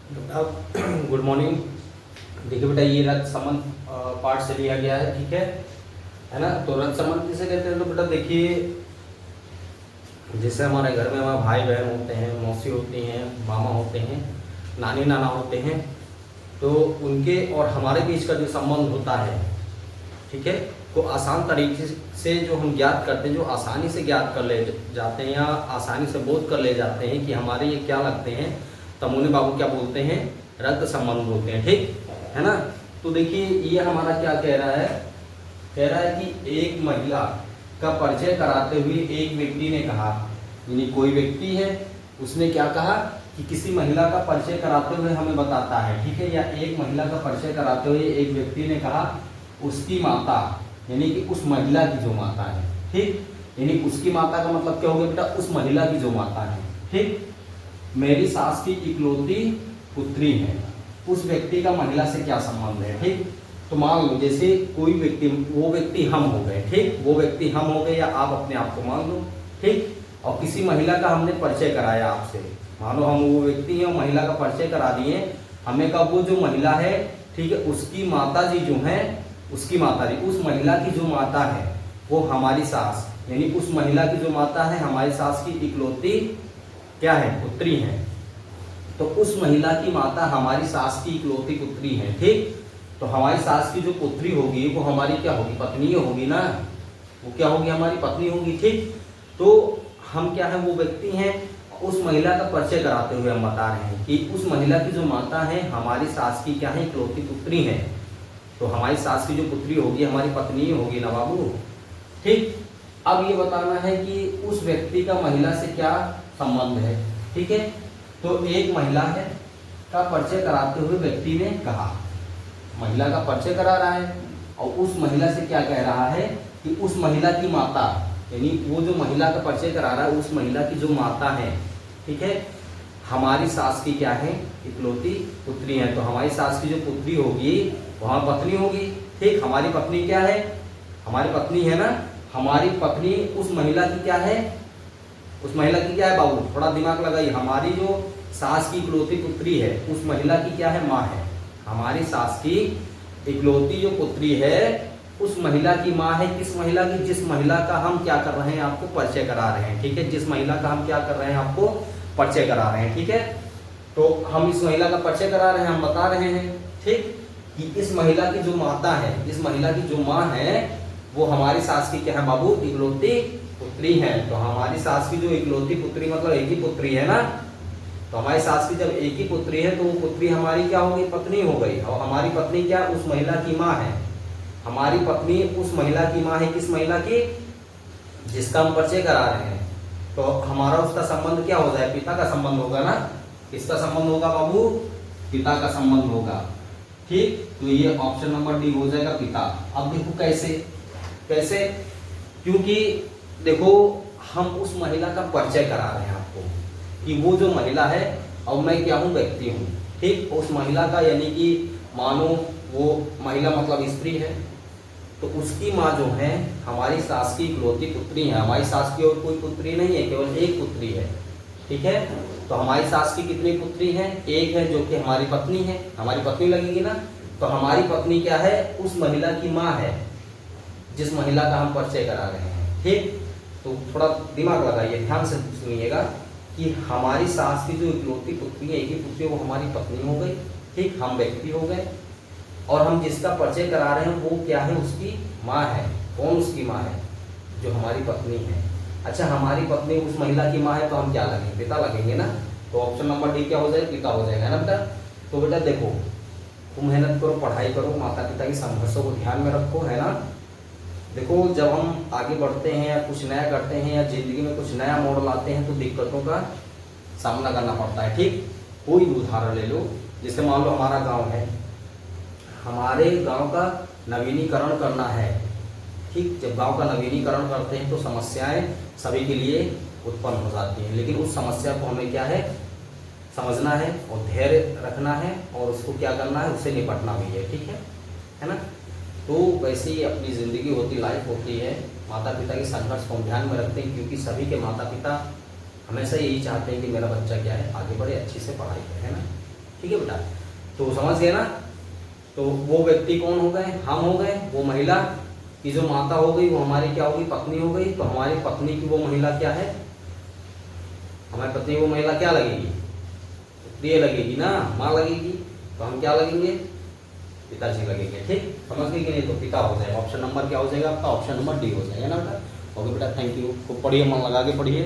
Good morning. देखिए बेटा, ये रक्त संबंध पार्ट से लिया गया है, ठीक है ना। तो रक्त संबंध किसे कहते हैं? तो बेटा देखिए, जैसे हमारे घर में हमारे भाई बहन होते हैं, मौसी होती हैं, मामा होते हैं, नानी नाना होते हैं, तो उनके और हमारे बीच का जो संबंध होता है, ठीक है, तो आसान तरीके से जो हम ज्ञात करते हैं, जो आसानी से ज्ञात कर ले जाते हैं या आसानी से बोध कर ले जाते हैं कि हमारे ये क्या लगते हैं, तमुनी बाबू क्या बोलते हैं? रक्त संबंध बोलते हैं, ठीक है ना। तो देखिए, ये हमारा क्या कह रहा है? कह रहा है कि एक महिला का परिचय कराते हुए एक व्यक्ति ने कहा, यानी कोई व्यक्ति है, उसने क्या कहा कि किसी महिला का परिचय कराते हुए हमें बताता है, ठीक है, या एक महिला का परिचय कराते हुए एक व्यक्ति ने कहा उसकी माता, यानी कि उस महिला की जो माता है, ठीक, यानी उसकी माता का मतलब क्या हो गया बेटा? उस महिला की जो माता है, ठीक, मेरी सास की इकलौती पुत्री है। उस व्यक्ति का महिला से क्या संबंध है? ठीक, तो मान लो जैसे कोई व्यक्ति, वो व्यक्ति हम हो गए, ठीक, वो व्यक्ति हम हो गए या आप अपने आप को मान लो, ठीक, और किसी महिला का हमने परिचय कराया आपसे, मानो हम वो व्यक्ति हैं, महिला का परिचय करा दिए हमें, का वो जो महिला है, ठीक है, उसकी माता जी जो है, उसकी माता जी, उस महिला की जो माता है वो हमारी सास, यानी उस महिला की जो माता है हमारी सास की इकलौती क्या है? पुत्री है। तो उस महिला की माता हमारी सास की इकलौती पुत्री है, ठीक, तो हमारी सास की जो पुत्री होगी वो हमारी क्या होगी? पत्नी होगी ना, वो क्या होगी? हमारी पत्नी होगी, ठीक। तो हम क्या है? वो व्यक्ति हैं, उस महिला का परिचय कराते हुए हम बता रहे हैं कि उस महिला की जो माता है हमारी सास की क्या है? इकलौती पुत्री है। तो हमारी सास की जो पुत्री होगी हमारी पत्नी होगी ना बाबू, ठीक। अब ये बताना है कि उस व्यक्ति का महिला से क्या संबंध है, ठीक है। तो एक महिला है का परिचय कराते हुए व्यक्ति ने कहा, महिला का परिचय करा रहा है और उस महिला से क्या कह रहा है कि उस महिला की माता, यानी वो जो महिला का परिचय करा रहा है उस महिला की जो माता है, ठीक है, हमारी सास की क्या है? इकलौती पुत्री है। तो हमारी सास की जो पुत्री होगी वहां पत्नी होगी, ठीक। हमारी पत्नी क्या है? हमारी पत्नी है ना, हमारी पत्नी उस महिला की क्या है? उस महिला की क्या है बाबू? थोड़ा दिमाग लगाइए। हमारी जो सास की इकलौती पुत्री है उस महिला की क्या है? माँ है। हमारी सास की इकलौती जो पुत्री है उस महिला की माँ है। किस महिला की? जिस महिला का हम क्या कर रहे हैं? आपको परिचय करा रहे हैं, ठीक है, जिस महिला का हम क्या कर रहे हैं? आपको परिचय करा रहे हैं, ठीक है। तो हम इस महिला का परिचय करा रहे हैं, हम बता रहे हैं, ठीक, कि इस महिला की जो माता है, इस महिला की जो माँ है वो हमारी सास की क्या है बाबू? इकलौती पुत्री है। तो हमारी सास की जो इकलौती पुत्री मतलब एक ही पुत्री है ना, तो हमारी सास की जब एक ही पुत्री है तो वो पुत्री हमारी क्या होगी? पत्नी हो गई। और हमारी पत्नी क्या? उस महिला की माँ है। हमारी पत्नी उस महिला की माँ है। किस महिला की? जिसका हम परिचय करा रहे हैं। तो हमारा उसका संबंध क्या हो जाए? पिता का संबंध होगा ना। किसका संबंध होगा बाबू? पिता का संबंध होगा, ठीक। तो ये ऑप्शन नंबर डी हो जाएगा, पिता। अब देखो कैसे? कैसे? क्योंकि देखो हम उस महिला का परिचय करा रहे हैं आपको कि वो जो महिला है और मैं क्या हूँ? व्यक्ति हूँ, ठीक। उस महिला का यानी कि मानो वो महिला मतलब स्त्री है, तो उसकी माँ जो है हमारी सास की इकलौती पुत्री है। हमारी सास की और कोई पुत्री नहीं है, केवल एक पुत्री है, ठीक है। तो हमारी सास की कितनी पुत्री हैं? एक है, जो कि हमारी पत्नी है। हमारी पत्नी लगेगी ना। तो हमारी पत्नी क्या है? उस महिला की माँ है, जिस महिला का हम परिचय करा रहे हैं, ठीक। तो थोड़ा दिमाग लगाइए, ध्यान से सुनिएगा कि हमारी सास की जो इकलौती पुत्री है, एक ही पुत्री, वो हमारी पत्नी हो गई, ठीक, हम व्यक्ति हो गए, और हम जिसका परिचय करा रहे हैं वो क्या है? उसकी माँ है। कौन उसकी माँ है? जो हमारी पत्नी है। अच्छा, हमारी पत्नी उस महिला की माँ है तो हम क्या लगेंगे? पिता लगेंगे ना। तो ऑप्शन नंबर डी क्या हो जाएगा? पिता हो जाएगा ना बेटा। तो बेटा देखो, तुम मेहनत करो, पढ़ाई करो, माता पिता की संघर्षों को ध्यान में रखो, है ना। देखो, जब हम आगे बढ़ते हैं या कुछ नया करते हैं या जिंदगी में कुछ नया मोड़ लाते हैं तो दिक्कतों का सामना करना पड़ता है, ठीक। कोई भी उदाहरण ले लो, जैसे मान लो हमारा गांव है, हमारे गांव का नवीनीकरण करना है, ठीक। जब गांव का नवीनीकरण करते हैं तो समस्याएं सभी के लिए उत्पन्न हो जाती हैं, लेकिन उस समस्या को हमें क्या है? समझना है और धैर्य रखना है और उसको क्या करना है? उससे निपटना भी है, ठीक है ना। तो वैसे ही अपनी ज़िंदगी होती, लाइफ होती है, माता पिता के संघर्ष को हम ध्यान में रखते हैं, क्योंकि सभी के माता पिता हमेशा यही चाहते हैं कि मेरा बच्चा क्या है? आगे बढ़े, अच्छी से पढ़ाई करे, है ना। ठीक है बेटा, तो समझ गए ना। तो वो व्यक्ति कौन हो गए, हम हो गए। वो महिला की जो माता हो गई वो हमारी क्या होगी, पत्नी हो गई। तो हमारी पत्नी की वो महिला क्या है, हमारी पत्नी की वो महिला क्या लगेगी, प्रिय लगेगी ना, माँ लगेगी। तो हम क्या लगेंगे, पिताजी लगेंगे। ठीक, समझ गए कि नहीं। तो पिता हो जाएगा, ऑप्शन नंबर क्या हो जाएगा आपका, ऑप्शन नंबर डी हो जाएगा ना बेटा। ओके बेटा, थैंक यू। तो पढ़िए, मन लगा के पढ़िए।